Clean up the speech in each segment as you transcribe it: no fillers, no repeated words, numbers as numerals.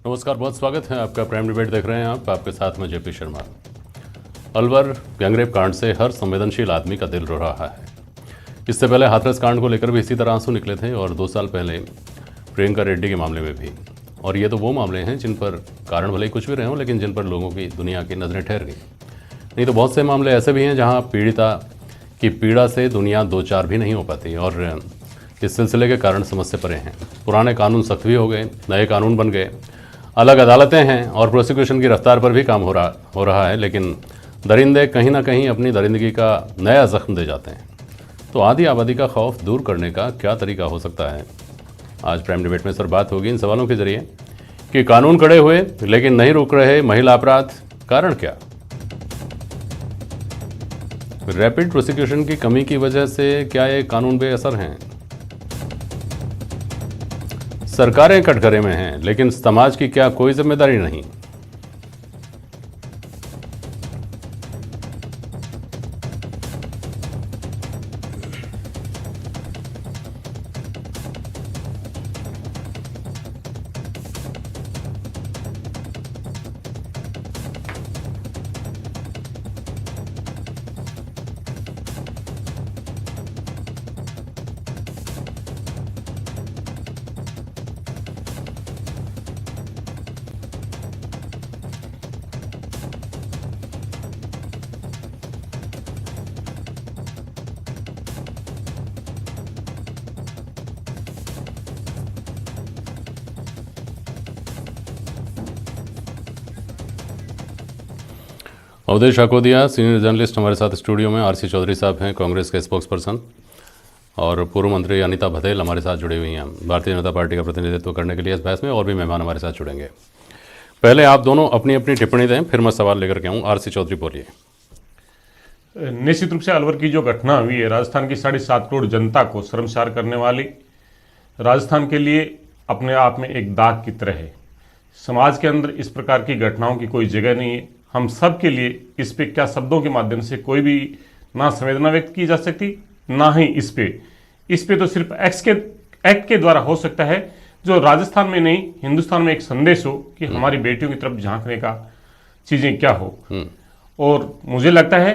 नमस्कार, बहुत स्वागत है आपका। प्राइम डिबेट देख रहे हैं आप, आपके साथ में जेपी शर्मा। अलवर गैंगरेप कांड से हर संवेदनशील आदमी का दिल रो रहा है। इससे पहले हाथरस कांड को लेकर भी इसी तरह आंसू निकले थे और 2 साल पहले प्रियंका रेड्डी के मामले में भी। और ये तो वो मामले हैं जिन पर कारण भले ही कुछ भी रहे हों, लेकिन जिन पर लोगों की, दुनिया की नज़रें ठहर गई। नहीं तो बहुत से मामले ऐसे भी हैं जहाँ पीड़िता की पीड़ा से दुनिया दो चार भी नहीं हो पाती और इस सिलसिले के कारण समझ से परे हैं। पुराने कानून सख्त भी हो गए, नए कानून बन गए, अलग अदालतें हैं और प्रोसिक्यूशन की रफ्तार पर भी काम हो रहा है, लेकिन दरिंदे कहीं ना कहीं अपनी दरिंदगी का नया जख्म दे जाते हैं। तो आधी आबादी का खौफ दूर करने का क्या तरीका हो सकता है? आज प्राइम डिबेट में सर बात होगी इन सवालों के जरिए कि कानून कड़े हुए लेकिन नहीं रुक रहे महिला अपराध, कारण क्या? रैपिड प्रोसिक्यूशन की कमी की वजह से क्या ये कानून बेअसर हैं? सरकारें कटघरे में हैं लेकिन समाज की क्या कोई जिम्मेदारी नहीं? अवधेश आकोदिया सीनियर जर्नलिस्ट हमारे साथ स्टूडियो में। आरसी चौधरी साहब हैं, कांग्रेस के स्पोक्स पर्सन, और पूर्व मंत्री अनीता भदेल हमारे साथ जुड़ी हुई हैं भारतीय जनता पार्टी का प्रतिनिधित्व करने के लिए इस बहस में। और भी मेहमान हमारे साथ जुड़ेंगे। पहले आप दोनों अपनी अपनी टिप्पणी दें, फिर मैं सवाल लेकर के आऊँ। आरसी चौधरी बोलिए। निश्चित रूप से अलवर की जो घटना हुई है, राजस्थान की 7.5 करोड़ जनता को शर्मसार करने वाली, राजस्थान के लिए अपने आप में एक दाग की तरह है। समाज के अंदर इस प्रकार की घटनाओं की कोई जगह नहीं है। हम सब के लिए इस पे क्या शब्दों के माध्यम से कोई भी ना संवेदना व्यक्त की जा सकती, ना ही इस पे तो सिर्फ एक्ट के द्वारा हो सकता है, जो राजस्थान में नहीं हिंदुस्तान में एक संदेश हो कि हमारी बेटियों की तरफ झांकने का चीजें क्या हो। और मुझे लगता है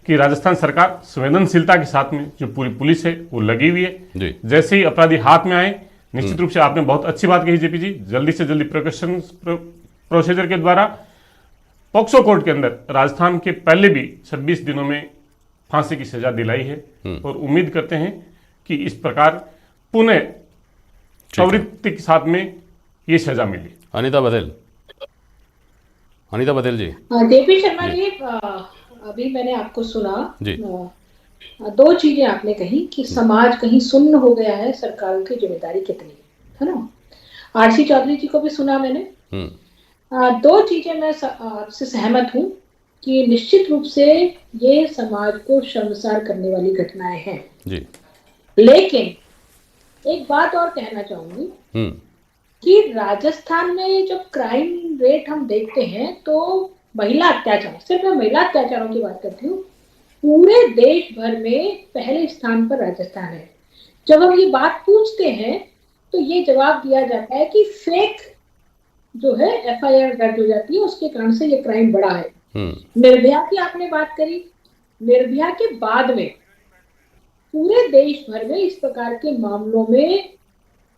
कि राजस्थान सरकार संवेदनशीलता के साथ में जो पूरी पुलिस है वो लगी हुई है। जैसे ही अपराधी हाथ में आए, निश्चित रूप से आपने बहुत अच्छी बात कही जेपी जी, जल्दी से जल्दी प्रोसीजर के द्वारा पॉक्सो कोर्ट के अंदर राजस्थान के पहले भी 26 दिनों में फांसी की सजा दिलाई है। और उम्मीद करते हैं कि इस प्रकार पुनः प्रवृत्ति के साथ में ये सजा मिली। अनीता बदेल जी। जेपी शर्मा जी, अभी मैंने आपको सुना जी। 2 चीजें आपने कही कि समाज कहीं सुन्न हो गया है, सरकारों की जिम्मेदारी कितनी है ना। आरसी चौधरी जी को भी सुना मैंने। 2 चीजें मैं आपसे सहमत हूं कि निश्चित रूप से ये समाज को शर्मसार करने वाली घटनाएं हैं जी। लेकिन एक बात और कहना चाहूंगी कि राजस्थान में जब क्राइम रेट हम देखते हैं तो महिला अत्याचार, सिर्फ मैं महिला अत्याचारों की बात करती हूँ, पूरे देश भर में पहले स्थान पर राजस्थान है। जब हम ये बात पूछते हैं तो ये जवाब दिया जाता है कि फेक जो है एफआईआर दर्ज हो जाती है, उसके कारण से ये क्राइम बढ़ा है। निर्भया की आपने बात करी, निर्भया के बाद में पूरे देश भर में इस प्रकार के मामलों में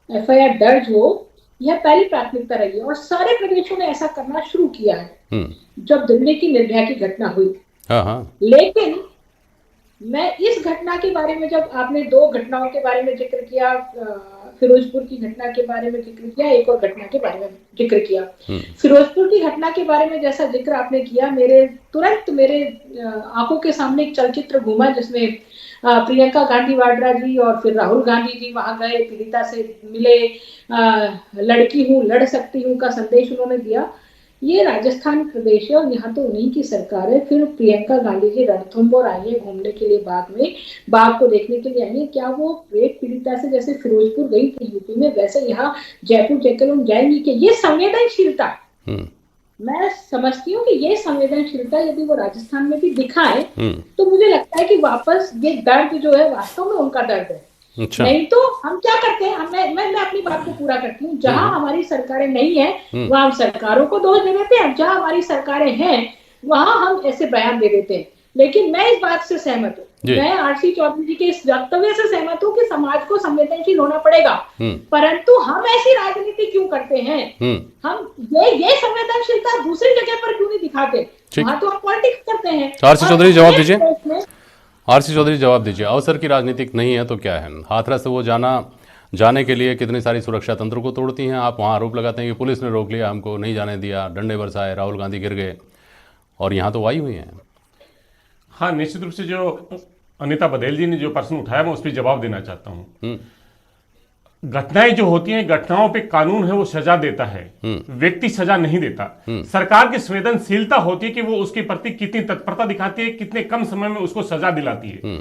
एफआईआर दर्ज हो, यह पहली प्राथमिकता रही है और सारे प्रदेशों ने ऐसा करना शुरू किया है जब दिल्ली की निर्भया की घटना हुई। लेकिन मैं इस घटना के बारे में, जब आपने 2 घटनाओं के बारे में जिक्र किया, फिरोजपुर की घटना के बारे में जिक्र किया, एक और घटना के बारे में जिक्र किया। फिरोजपुर की घटना के बारे में जैसा जिक्र आपने किया, तुरंत मेरे आंखों के सामने एक चलचित्र घूमा जिसमें प्रियंका गांधी वाड्रा जी और फिर राहुल गांधी जी वहां गए, पीड़िता से मिले, लड़की हूँ, लड़ सकती हूँ का संदेश उन्होंने दिया। ये राजस्थान प्रदेश है और यहाँ तो उन्हीं की सरकार है। फिर प्रियंका गांधी जी रणथंभौर आई है घूमने के लिए, बाद में बाघ को देखने के लिए आई है। क्या वो रेप पीड़िता से जैसे फिरोजपुर गई थी यूपी में, वैसे यहाँ जयपुर जयकल जाएंगी? कि ये संवेदनशीलता, मैं समझती हूँ कि ये संवेदनशीलता यदि वो राजस्थान में भी दिखाए तो मुझे लगता है कि वापस ये दर्द जो है वास्तव में उनका दर्द है। अच्छा। नहीं तो हम क्या करते हैं, मैं अपनी बात को पूरा करती हूँ। जहां हमारी सरकारें नहीं है वहां हम सरकारों को दोष दे देते हैं, जहां हमारी सरकारें हैं वहां हम ऐसे बयान दे देते हैं। लेकिन मैं इस बात से सहमत हूँ, मैं आरसी चौधरी जी के इस वक्तव्य से सहमत हूँ कि समाज को संवेदनशील होना पड़ेगा, परंतु हम ऐसी राजनीति क्यों करते हैं? हम ये संवेदनशीलता दूसरी जगह पर क्यों नहीं दिखाते? वहां तो हम पॉलिटिक्स करते हैं। आरसी चौधरी जवाब दीजिए, आरसी चौधरी जवाब दीजिए। अवसर की राजनीतिक नहीं है तो क्या है? हाथरस से वो जाने के लिए कितनी सारी सुरक्षा तंत्र को तोड़ती हैं आप। वहाँ आरोप लगाते हैं कि पुलिस ने रोक लिया, हमको नहीं जाने दिया, डंडे बरसाए, राहुल गांधी गिर गए, और यहाँ तो वाई हुई हैं। हाँ, निश्चित रूप से जो अनिता बघेल जी ने जो प्रश्न उठाया मैं उस पर जवाब देना चाहता हूँ। घटनाएं जो होती हैं, घटनाओं पे कानून है वो सजा देता है, व्यक्ति सजा नहीं देता। सरकार की संवेदनशीलता होती है कि वो उसके प्रति कितनी तत्परता दिखाती है, कितने कम समय में उसको सजा दिलाती है।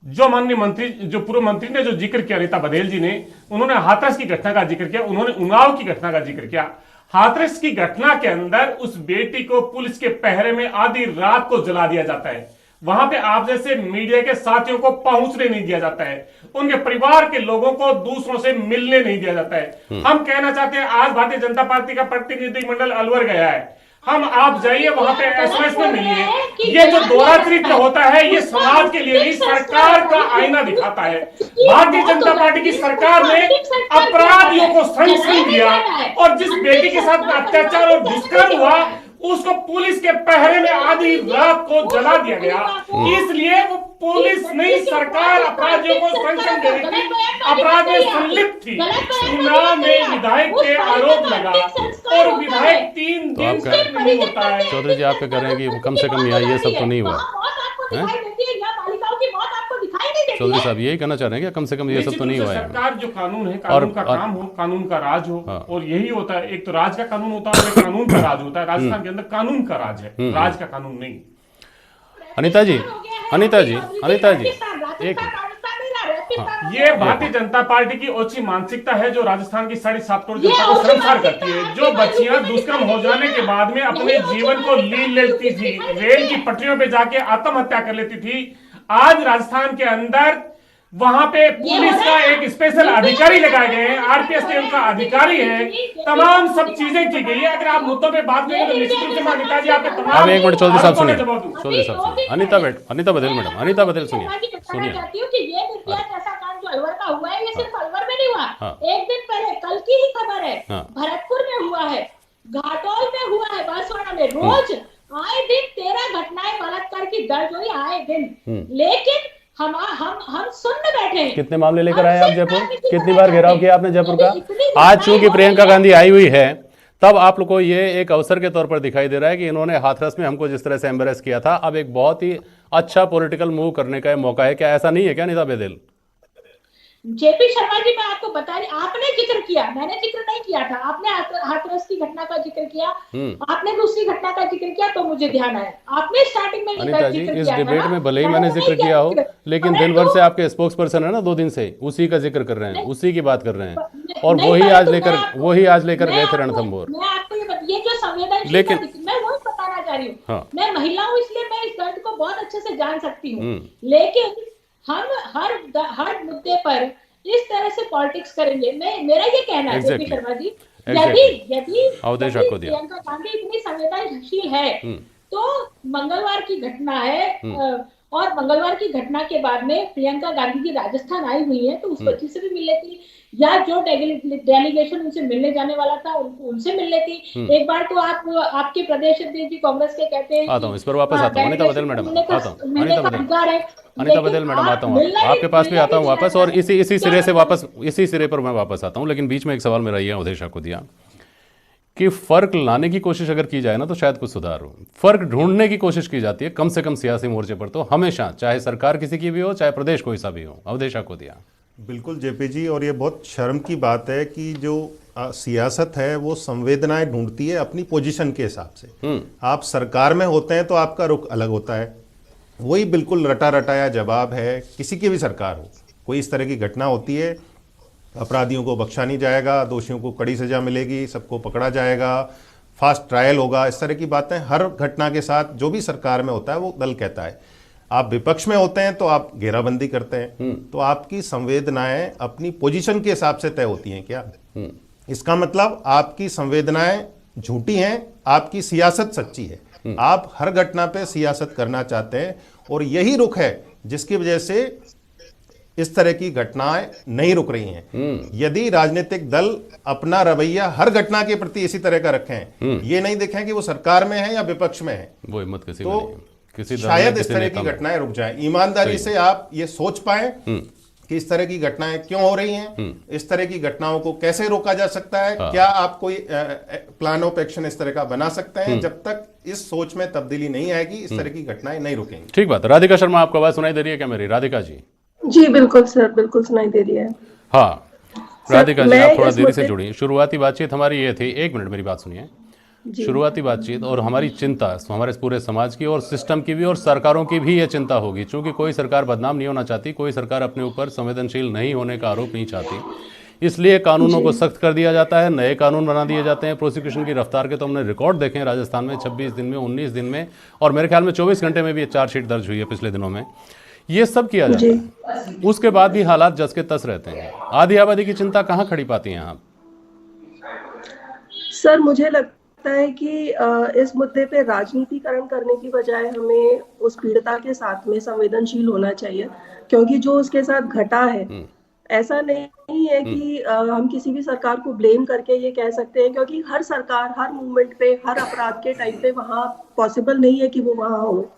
जो माननीय मंत्री, जो पूर्व मंत्री ने जो जिक्र किया, अनिता बघेल जी ने, उन्होंने हाथरस की घटना का जिक्र किया, उन्होंने उन्नाव की घटना का जिक्र किया। हाथरस की घटना के अंदर उस बेटी को पुलिस के पहरे में आधी रात को जला दिया जाता है। वहां पे आप जैसे मीडिया के साथियों को पहुंचने नहीं दिया जाता है, उनके परिवार के लोगों को दूसरों से मिलने नहीं दिया जाता है। हम कहना चाहते हैं, आज भारतीय जनता पार्टी का प्रतिनिधिमंडल अलवर गया है, हम आप जाइए वहां पे एसएमएस में मिलिए। ये जो दोहरा चरित्र होता है ये समाज के लिए नहीं, सरकार का आईना दिखाता है। भारतीय जनता पार्टी की सरकार ने अपराधियों को संरक्षण दिया, और जिस बेटी के साथ अत्याचार और दुष्कर्म हुआ उसको पुलिस के पहरे में आधी रात को जला दिया गया। इसलिए वो पुलिस नहीं, सरकार अपराधियों को संरक्षण दे रही थी, अपराध में संलिप्त थी। उन्नाव में विधायक के आरोप लगा और विधायक 3 दिन से नहीं होता है। चौधरी जी, आप क्या कह रहे हैं कि कम से कम यहाँ ये सब तो नहीं हुआ? चौधरी साहब यही कहना चाह रहे हैं कि कम से कम ये सब तो नहीं हुआ है। सरकार जो कानून है, कानून का काम हो, कानून का राज हो। और यही होता है, एक तो राज का कानून होता है और एक कानून का राज होता है। राजस्थान के अंदर कानून का राज है, राज का कानून नहीं। अनिता जी, एक ये भारतीय जनता पार्टी की ओछी मानसिकता है जो राजस्थान की 7.5 करोड़ जनता को शर्मसार करती है। जो बच्चियां दुष्कर्म हो जाने के बाद में अपने जीवन को लील लेती थी, रेल की पटरियों पे जाके आत्महत्या कर लेती थी, आज राजस्थान के अंदर वहां पे पुलिस का एक स्पेशल अधिकारी लगाए गए हैं, आरपीएस के उनका अधिकारी है, तमाम सब चीजें की गई है। अगर आप मुद्दों पे बात करें तो निश्चित रूप से अनिता जी आपके तमाम। अब एक मिनट चौधरी साहब सुनिए, चौधरी साहब सुनिए, अनिता बघेल मैडम, अनिता बघेल सुनिए। अलवर का हुआ है, ये सिर्फ अलवर में नहीं हुआ। एक दिन पहले, कल की ही खबर है, भरतपुर में हुआ है, घाटोल में हुआ है, बांसवाड़ा में। रोज आए दिन 13 घटनाएं बलात्कार की दर्ज हुई आए दिन, लेकिन हम सुन बैठे हैं। कितने मामले लेकर आए आप जयपुर? कितनी बार घेराव किया आपने जयपुर का? आज चूंकि प्रियंका गांधी आई हुई है तब आप लोग को ये एक अवसर के तौर पर दिखाई दे रहा है कि इन्होंने हाथरस में हमको जिस तरह से एम्बेरस किया था, अब एक बहुत ही अच्छा पॉलिटिकल मूव करने का मौका है। क्या ऐसा नहीं है क्या अनिता बघेल? जेपी शर्मा जी, मैं आपको बता रही, आपने जिक्र किया, मैंने जिक्र नहीं किया था। आपने हाथरस की घटना का जिक्र किया, आपने दूसरी घटना का जिक्र किया तो मुझे ध्यान आया। आपने स्टार्टिंग में अनिता जी, इस डिबेट में भले ही मैंने जिक्र किया हो, लेकिन दिन भर से आपके स्पोक्स पर्सन है ना, 2 दिन से उसी का जिक्र कर रहे हैं, उसी की बात कर रहे हैं, और वही आज लेकर गए थे रणथंभौर। मैं आपको ये जो संवेदनशीलता, लेकिन मैं वही बताना चाह रही हूँ, मैं महिला हूँ इसलिए मैं इस दर्द को बहुत अच्छे से जान सकती हूँ। लेकिन हम हर मुद्दे पर इस तरह से पॉलिटिक्स करेंगे। मेरा ये कहना है जेपी शर्मा जी, यदि प्रियंका गांधी इतनी संवेदनशील है तो मंगलवार की घटना है, और मंगलवार की घटना के बाद में प्रियंका गांधी जी राजस्थान आई हुई है तो उस बच्ची से भी मिल लेती, या जो डेलीगेशन उनसे मिलने जाने वाला था उनसे मिल लेती। एक बार तो आपके प्रदेश अध्यक्ष जी कांग्रेस के कहते हैं, आता हूं इस पर वापस आता हूं अनिता बघेल मैडम, आता हूं अनिता बघेल मैडम, आता हूं आपके पास भी आता हूं वापस, और इसी सिरे पर मैं वापस आता हूं। लेकिन बीच में एक सवाल मेरा ये अवधेशा को दिया कि फर्क लाने की कोशिश अगर की जाए ना तो शायद कुछ सुधार हो। फर्क ढूंढने की कोशिश की जाती है, कम से कम सियासी मोर्चे पर तो हमेशा, चाहे सरकार किसी की भी हो, चाहे प्रदेश कोई सा भी हो। अवधेशा को दिया। बिल्कुल जेपी जी, और ये बहुत शर्म की बात है कि जो सियासत है वो संवेदनाएं ढूंढती है अपनी पोजीशन के हिसाब से। आप सरकार में होते हैं तो आपका रुख अलग होता है, वही बिल्कुल रटा रटाया जवाब है। किसी की भी सरकार हो, कोई इस तरह की घटना होती है, अपराधियों को बख्शा नहीं जाएगा, दोषियों को कड़ी सजा मिलेगी, सबको पकड़ा जाएगा, फास्ट ट्रायल होगा, इस तरह की बातें हर घटना के साथ जो भी सरकार में होता है वो दल कहता है। आप विपक्ष में होते हैं तो आप घेराबंदी करते हैं, तो आपकी संवेदनाएं अपनी पोजीशन के हिसाब से तय होती हैं क्या? इसका मतलब आपकी संवेदनाएं झूठी हैं, आपकी सियासत सच्ची है। आप हर घटना पे सियासत करना चाहते हैं और यही रुख है जिसकी वजह से इस तरह की घटनाएं नहीं रुक रही हैं। यदि राजनीतिक दल अपना रवैया हर घटना के प्रति इसी तरह का रखें, ये नहीं देखें कि वो सरकार में है या विपक्ष में है, वो हिम्मत किसी तो में नहीं है। किसी शायद इस तरह की घटनाएं रुक जाएं। ईमानदारी से आप ये सोच पाए कि इस तरह की घटनाएं क्यों हो रही हैं, इस तरह की घटनाओं को कैसे रोका जा सकता है, क्या आप कोई प्लान ऑफ एक्शन इस तरह का बना सकते हैं। जब तक इस सोच में तब्दीली नहीं आएगी, इस तरह की घटनाएं नहीं रुकेंगी। ठीक बात। राधिका शर्मा, आपको आवाज सुनाई दे रही है क्या मेरी? राधिका जी। जी बिल्कुल सर, बिल्कुल सुनाई दे रही है। हाँ राधिका जी, आप थोड़ा देरी से जुड़ी। शुरुआती बातचीत हमारी ये थी, एक मिनट मेरी बात सुनिए। शुरुआती बातचीत और हमारी चिंता हमारे पूरे समाज की और सिस्टम की भी और सरकारों की भी ये चिंता होगी, क्योंकि कोई सरकार बदनाम नहीं होना चाहती, कोई सरकार अपने ऊपर संवेदनशील नहीं होने का आरोप नहीं चाहती, इसलिए कानूनों को सख्त कर दिया जाता है, नए कानून बना दिए जाते हैं। प्रोसिक्यूशन की रफ्तार के तो हमने रिकॉर्ड देखे हैं राजस्थान में, 26 दिन में, 19 दिन में, और मेरे ख्याल में 24 घंटे में भी चार्जशीट दर्ज हुई है पिछले दिनों में। ये सब किया जाता है, उसके बाद भी हालात जस के तस रहते हैं। आधी आबादी की चिंता कहाँ खड़ी पाती हैं आप? सर मुझे लगता है कि इस मुद्दे पे राजनीतिकरण करने की बजाय हमें उस पीड़िता के साथ में संवेदनशील होना चाहिए, क्योंकि जो उसके साथ घटा है, ऐसा नहीं है कि हम किसी भी सरकार को ब्लेम करके ये कह सकते हैं, क्योंकि हर सरकार हर मूवमेंट पे, हर अपराध के टाइम पे वहाँ पॉसिबल नहीं है कि वो वहाँ हो,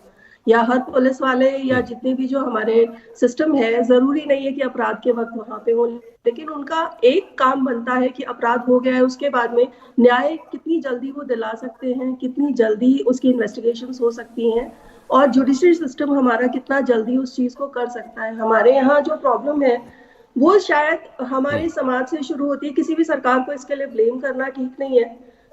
या हर पुलिस वाले या जितने भी जो हमारे सिस्टम है, जरूरी नहीं है कि अपराध के वक्त वहां पे हो, लेकिन उनका एक काम बनता है कि अपराध हो गया है, उसके बाद में न्याय कितनी जल्दी वो दिला सकते हैं, कितनी जल्दी उसकी इन्वेस्टिगेशंस हो सकती हैं, और जुडिशरी सिस्टम हमारा कितना जल्दी उस चीज को कर सकता है। हमारे यहाँ जो प्रॉब्लम है वो शायद हमारे समाज से शुरू होती है। किसी भी सरकार को इसके लिए ब्लेम करना ठीक नहीं है,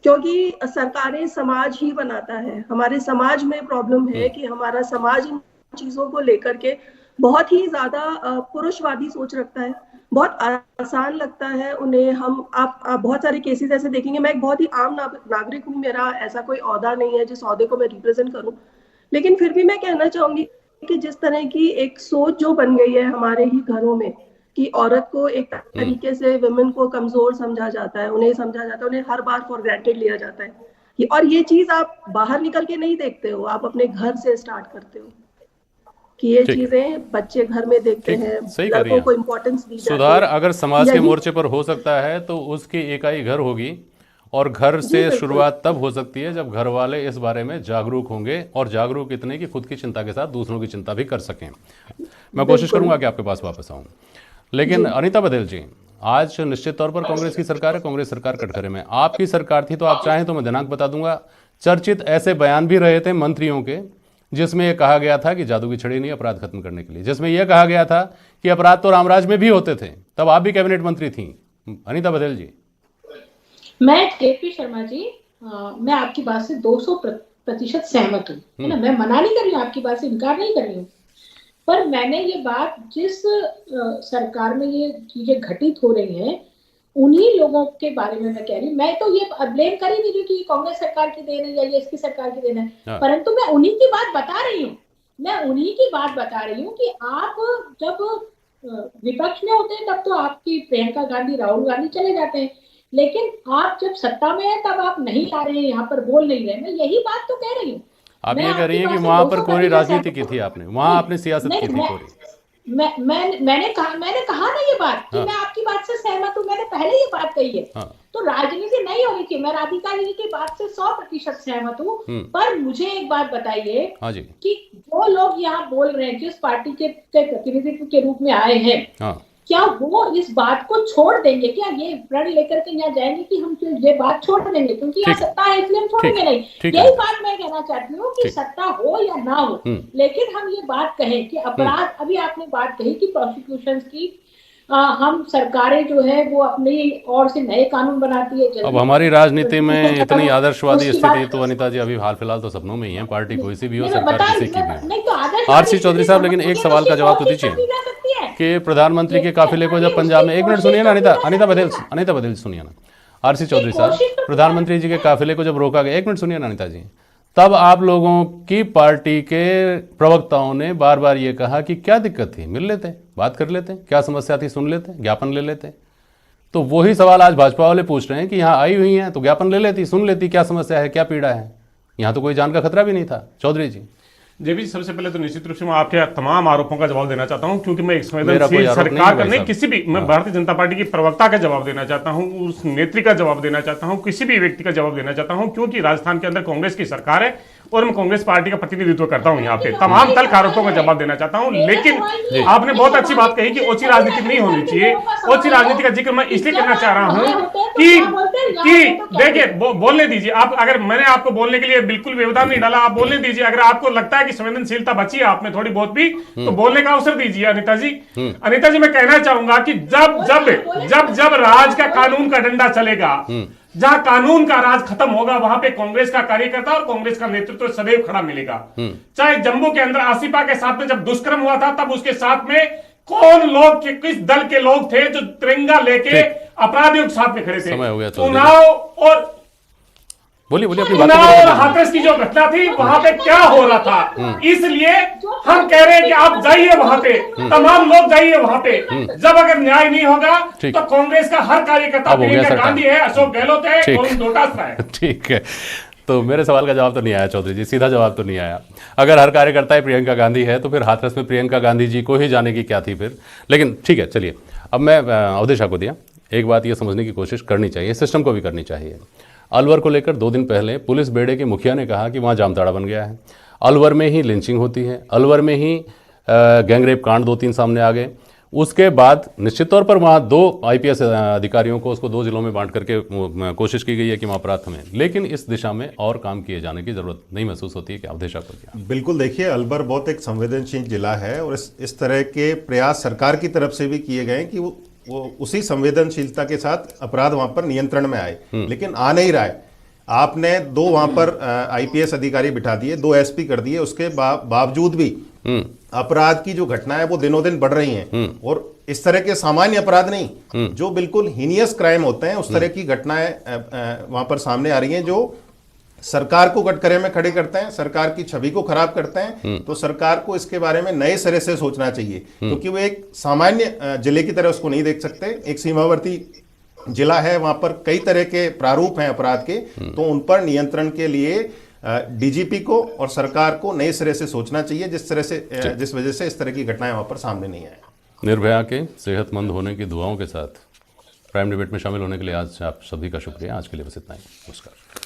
क्योंकि सरकारें समाज ही बनाता है। हमारे समाज में प्रॉब्लम है कि हमारा समाज इन चीजों को लेकर के बहुत ही ज्यादा पुरुषवादी सोच रखता है, बहुत आसान लगता है उन्हें। आप बहुत सारे केसेस ऐसे देखेंगे। मैं एक बहुत ही आम नागरिक हूँ, मेरा ऐसा कोई ओहदा नहीं है जिस ओहदे को मैं रिप्रेजेंट करूँ, लेकिन फिर भी मैं कहना चाहूंगी कि जिस तरह की एक सोच जो बन गई है हमारे ही घरों में, कि औरत को एक तरीके से विमेन को कमजोर समझा जाता है, उन्हें समझा जाता है, उन्हें हर बार फॉर ग्रांटेड लिया जाता है। और ये चीज आप बाहर निकल के नहीं देखते हो, आप अपने घर से स्टार्ट करते हो कि ये चीजें बच्चे घर में देखते हैं, लड़कों को इम्पोर्टेंस दी जाती है। सुधार अगर समाज के मोर्चे पर हो सकता है तो उसकी इकाई घर होगी, और घर से शुरुआत तब हो सकती है जब घर वाले इस बारे में जागरूक होंगे, और जागरूक इतने कि खुद की चिंता के साथ दूसरों की चिंता भी कर सकें। मैं कोशिश करूंगा कि आपके पास वापस आऊं, लेकिन अनीता बघेल जी, आज निश्चित तौर पर कांग्रेस की सरकार है, कांग्रेस सरकार कटघरे में। आपकी सरकार थी तो आप चाहें तो मैं दिनांक बता दूंगा। चर्चित ऐसे बयान भी रहे थे मंत्रियों के, जिसमें यह कहा गया था कि जादू की छड़ी नहीं अपराध खत्म करने के लिए, जिसमें यह कहा गया था कि अपराध तो रामराज में भी होते थे। तब आप भी कैबिनेट मंत्री थी। अनीता बघेल जी। मैं केपी शर्मा जी, मैं आपकी बात से 200% सहमत हूँ, है ना। मैं मना नहीं कर रही हूँ, आपकी बात से इनकार नहीं कर रही हूँ, पर मैंने ये बात जिस सरकार में ये चीजें घटित हो रही हैं उन्हीं लोगों के बारे में मैं कह रही हूँ। मैं तो ये ब्लेम कर ही नहीं रही कि ये कांग्रेस सरकार की देन है या ये इसकी सरकार की देन है, परंतु मैं उन्हीं की बात बता रही हूँ। मैं उन्हीं की बात बता रही हूँ कि आप जब विपक्ष में होते हैं तब तो आपकी प्रियंका गांधी, राहुल गांधी चले जाते हैं, लेकिन आप जब सत्ता में है तब आप नहीं आ रहे हैं, यहाँ पर बोल नहीं रहे। मैं यही बात तो कह रही हूँ। आप ये कह रही हैं कि वहां पर कोरी राजनीति की थी, आपने वहां आपने सियासत की थी कोरी। मैंने कहा ना ये बात कि मैं आपकी बात से सहमत हूँ, मैंने पहले ये बात कही है। तो राजनीति नहीं हो रही थी। मैं राधिका जी की बात से 100% सहमत हूँ, पर मुझे एक बात बताइए कि जो लोग यहाँ बोल रहे हैं, जिस पार्टी के प्रतिनिधित्व के रूप में आए हैं, क्या वो इस बात को छोड़ देंगे? क्या ये प्रण लेकर के यहाँ जाएंगे कि हम ये बात छोड़ देंगे क्योंकि यहाँ सत्ता है इसलिए हम छोड़ेंगे? नहीं, यही बात मैं कहना चाहती हूँ कि सत्ता हो या ना हो, लेकिन हम ये बात कहें कि अपराध, अभी आपने बात कही कि प्रोसिक्यूशन की हम सरकारें जो है वो अपनी ओर से नए कानून बनाती है। अब हमारी राजनीति में इतनी आदर्शवादी स्थिति तो अनीता जी अभी हाल फिलहाल तो सपनों में ही है। पार्टी कोई सी भी हो, सरकार किसी की भी हो। आरसी चौधरी साहब, लेकिन एक सवाल का जवाब तो दीजिए कि प्रधानमंत्री के काफिले को जब पंजाब में, एक मिनट सुनिए ना अनीता बघेल सुनिए ना। आरसी चौधरी साहब, प्रधानमंत्री जी के काफिले को जब रोका गया, एक मिनट सुनिए ना अनीता जी, तब आप लोगों की पार्टी के प्रवक्ताओं ने बार बार ये कहा कि क्या दिक्कत थी, मिल लेते, बात कर लेते, क्या समस्या थी सुन लेते, ज्ञापन ले लेते। तो वही सवाल आज भाजपा वाले पूछ रहे हैं कि यहाँ आई हुई हैं तो ज्ञापन ले लेती, सुन लेती, क्या समस्या है, क्या पीड़ा है। यहाँ तो कोई जान का खतरा भी नहीं था। चौधरी जी। जेपी जी, सबसे पहले तो निश्चित रूप से मैं आपके तमाम आरोपों का जवाब देना चाहता हूं, क्योंकि मैं एक संवेदनशील सरकार का नहीं, किसी भी, मैं भारतीय जनता पार्टी की प्रवक्ता का जवाब देना चाहता हूं, उस नेत्री का जवाब देना चाहता हूं, किसी भी व्यक्ति का जवाब देना चाहता हूं, क्योंकि राजस्थान के अंदर कांग्रेस की सरकार है और मैं कांग्रेस पार्टी का प्रतिनिधित्व करता हूं। यहाँ पे तमाम तल्ख आरोपों का जवाब देना चाहता हूं। लेकिन आपने बहुत अच्छी बात कही कि ओछी राजनीति नहीं होनी चाहिए। ओछी राजनीति का जिक्र मैं इसलिए करना चाह रहा हूं कि देखिए, बोलने दीजिए आप। अगर मैंने आपको बोलने के लिए बिल्कुल व्यवधान नहीं डाला, आप बोलने दीजिए। अगर आपको लगता है कि संवेदनशीलता बची है आप में थोड़ी बहुत भी, तो बोलने का अवसर दीजिए। अनिता जी, अनिता जी, मैं कहना चाहूंगा कि जब जब जब जब राज का कानून का डंडा चलेगा, जहां कानून का राज खत्म होगा, वहां पे कांग्रेस का कार्यकर्ता और कांग्रेस का नेतृत्व सदैव खड़ा मिलेगा। चाहे जम्मू के अंदर आसिफा के साथ में जब दुष्कर्म हुआ था, तब उसके साथ में कौन लोग, किस दल के लोग थे जो तिरंगा लेके अपराधियों के साथ में खड़े थे। उन्नाव और बोलिए उन्नाव और हाथरस की जो घटना थी, वहां पे क्या हो रहा था, इसलिए हम कह रहे हैं कि आप जाइए वहां पे, तमाम लोग जाइए वहां पे। जब अगर न्याय नहीं होगा तो कांग्रेस का हर कार्यकर्ता, प्रियंका गांधी है, अशोक गहलोत है, अरुण डोटासरा है। ठीक है, तो मेरे सवाल का जवाब तो नहीं आया चौधरी जी, सीधा जवाब तो नहीं आया। अगर हर कार्यकर्ता प्रियंका गांधी है तो फिर हाथरस में प्रियंका गांधी जी को ही जाने की क्या थी फिर। लेकिन ठीक है, चलिए, अब मैं अवधेश को दिया। एक बात ये समझने की कोशिश करनी चाहिए, सिस्टम को भी करनी चाहिए। अलवर को लेकर 2 दिन पहले पुलिस बेड़े के मुखिया ने कहा कि वहाँ जामताड़ा बन गया है, अलवर में ही लिंचिंग होती है, अलवर में ही गैंगरेप कांड 2-3 सामने आ गए। उसके बाद निश्चित तौर पर वहाँ 2 IPS अधिकारियों को उसको 2 जिलों में बांट करके कोशिश की गई है कि वहाँ अपराध थमें। लेकिन इस दिशा में और काम किए जाने की जरूरत नहीं महसूस होती है कि अवधेशा को क्या? बिल्कुल, देखिए, अलवर बहुत एक संवेदनशील जिला है और इस तरह के प्रयास सरकार की तरफ से भी किए गए कि वो उसी संवेदनशीलता के साथ अपराध वहां पर नियंत्रण में आए, लेकिन आ नहीं रहा है। आपने 2 वहां पर IPS अधिकारी बिठा दिए, 2 SP कर दिए, उसके बावजूद भी अपराध की जो घटना है वो दिनों दिन बढ़ रही हैं। और इस तरह के सामान्य अपराध नहीं, जो बिल्कुल हीनियस क्राइम होते हैं, उस तरह की घटनाएं वहां पर सामने आ रही हैं, जो सरकार को कटघरे में खड़े करते हैं, सरकार की छवि को खराब करते हैं। तो सरकार को इसके बारे में नए सिरे से सोचना चाहिए, क्योंकि वो एक सामान्य जिले की तरह उसको नहीं देख सकते। एक सीमावर्ती जिला है, वहां पर कई तरह के प्रारूप हैं अपराध के, तो उन पर नियंत्रण के लिए DGP को और सरकार को नए सिरे से सोचना चाहिए, जिस वजह से इस तरह की घटनाएं वहां पर सामने नहीं आए। निर्भया के सेहतमंद होने की दुआओं के साथ प्राइम डिबेट में शामिल होने के लिए आज आप सभी का शुक्रिया। आज के लिए बस इतना ही। नमस्कार।